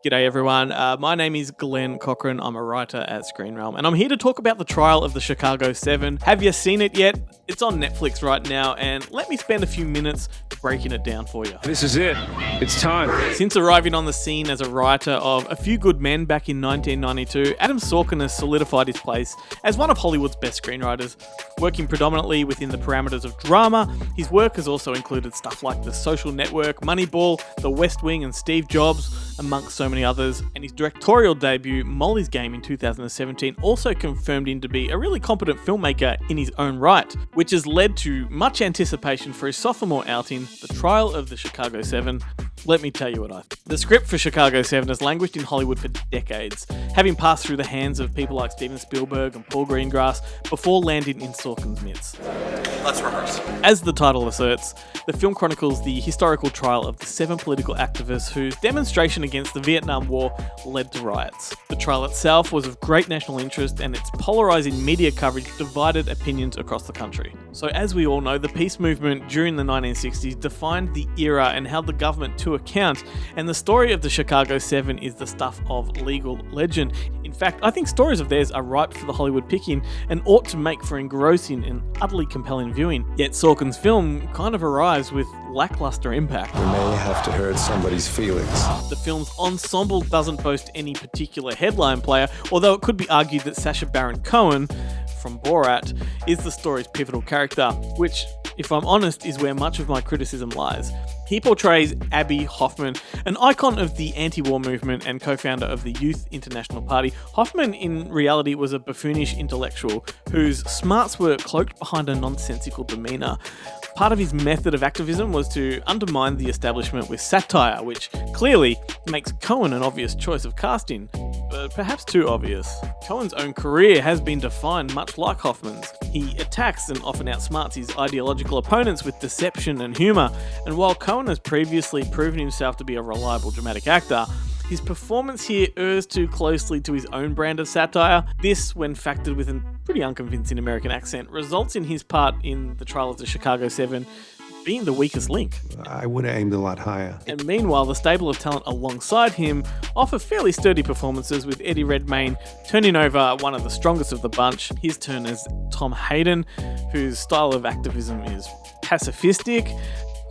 G'day everyone, my name is Glenn Cochrane, I'm a writer at Screen Realm, and I'm here to talk about the trial of the Chicago 7. Have you seen it yet? It's on Netflix right now, and let me spend a few minutes breaking it down for you. This is it. It's time. Since arriving on the scene as a writer of A Few Good Men back in 1992, Adam Sorkin has solidified his place as one of Hollywood's best screenwriters. Working predominantly within the parameters of drama, his work has also included stuff like The Social Network, Moneyball, The West Wing and Steve Jobs, amongst so many others, and his directorial debut, Molly's Game in 2017, also confirmed him to be a really competent filmmaker in his own right, which has led to much anticipation for his sophomore outing, The Trial of the Chicago 7. Let me tell you what I think. The script for Chicago 7 has languished in Hollywood for decades, having passed through the hands of people like Steven Spielberg and Paul Greengrass before landing in Sorkin's midst. Let's rehearse. As the title asserts, the film chronicles the historical trial of the 7 political activists whose demonstration against the Vietnam War led to riots. The trial itself was of great national interest, and its polarising media coverage divided opinions across the country. So as we all know, the peace movement during the 1960s defined the era and held the government to account, and the story of the Chicago 7 is the stuff of legal legend. In fact, I think stories of theirs are ripe for the Hollywood picking and ought to make for engrossing and utterly compelling viewing. Yet Sorkin's film kind of arrives with lackluster impact. We may have to hurt somebody's feelings. The film's ensemble doesn't boast any particular headline player, although it could be argued that Sacha Baron Cohen from Borat is the story's pivotal character, which, if I'm honest, is where much of my criticism lies. He portrays Abby Hoffman, an icon of the anti-war movement and co-founder of the Youth International Party. Hoffman, in reality, was a buffoonish intellectual whose smarts were cloaked behind a nonsensical demeanour. Part of his method of activism was to undermine the establishment with satire, which clearly makes Cohen an obvious choice of casting, but perhaps too obvious. Cohen's own career has been defined much like Hoffman's. He attacks and often outsmarts his ideological opponents with deception and humour, and while Cohen has previously proven himself to be a reliable dramatic actor, his performance here errs too closely to his own brand of satire. This, when factored with a pretty unconvincing American accent, results in his part in the trial of the Chicago 7 being the weakest link. I would have aimed a lot higher. And meanwhile, the stable of talent alongside him offer fairly sturdy performances, with Eddie Redmayne turning over one of the strongest of the bunch. His turn as Tom Hayden, whose style of activism is pacifistic,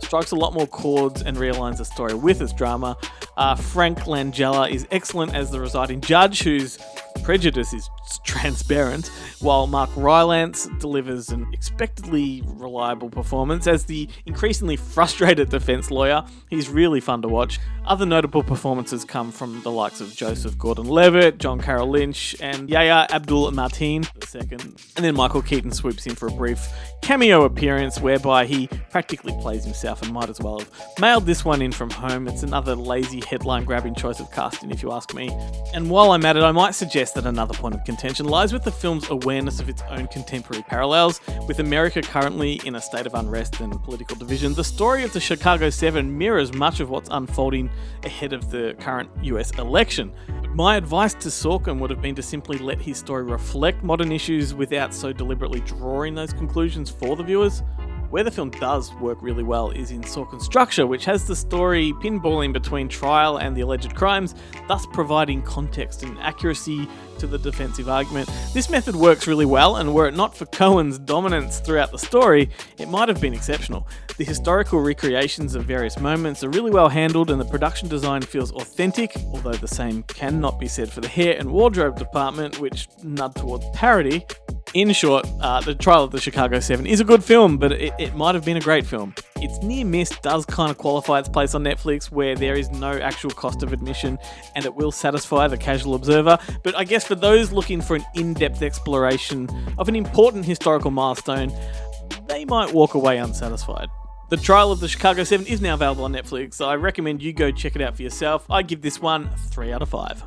strikes a lot more chords and realigns the story with its drama. Frank Langella is excellent as the residing judge, whose prejudice is transparent, while Mark Rylance delivers an expectedly reliable performance as the increasingly frustrated defense lawyer. He's really fun to watch. Other notable performances come from the likes of Joseph Gordon-Levitt, John Carroll Lynch, and Yahya Abdul-Mateen II. And then Michael Keaton swoops in for a brief cameo appearance whereby he practically plays himself and might as well have mailed this one in from home. It's another lazy headline-grabbing choice of casting, if you ask me. And while I'm at it, I might suggest that another point of contention lies with the film's awareness of its own contemporary parallels. With America currently in a state of unrest and political division, the story of the Chicago 7 mirrors much of what's unfolding ahead of the current US election. But my advice to Sorkin would have been to simply let his story reflect modern issues without so deliberately drawing those conclusions for the viewers. Where the film does work really well is in Sorkin's structure, which has the story pinballing between trial and the alleged crimes, thus providing context and accuracy to the defensive argument. This method works really well, and were it not for Cohen's dominance throughout the story, it might have been exceptional. The historical recreations of various moments are really well handled, and the production design feels authentic, although the same cannot be said for the hair and wardrobe department, which nod towards parody. In short, The Trial of the Chicago 7 is a good film, but it might have been a great film. Its near miss does kind of qualify its place on Netflix, where there is no actual cost of admission and it will satisfy the casual observer. But I guess for those looking for an in-depth exploration of an important historical milestone, they might walk away unsatisfied. The Trial of the Chicago 7 is now available on Netflix, so I recommend you go check it out for yourself. I give this one 3 out of 5.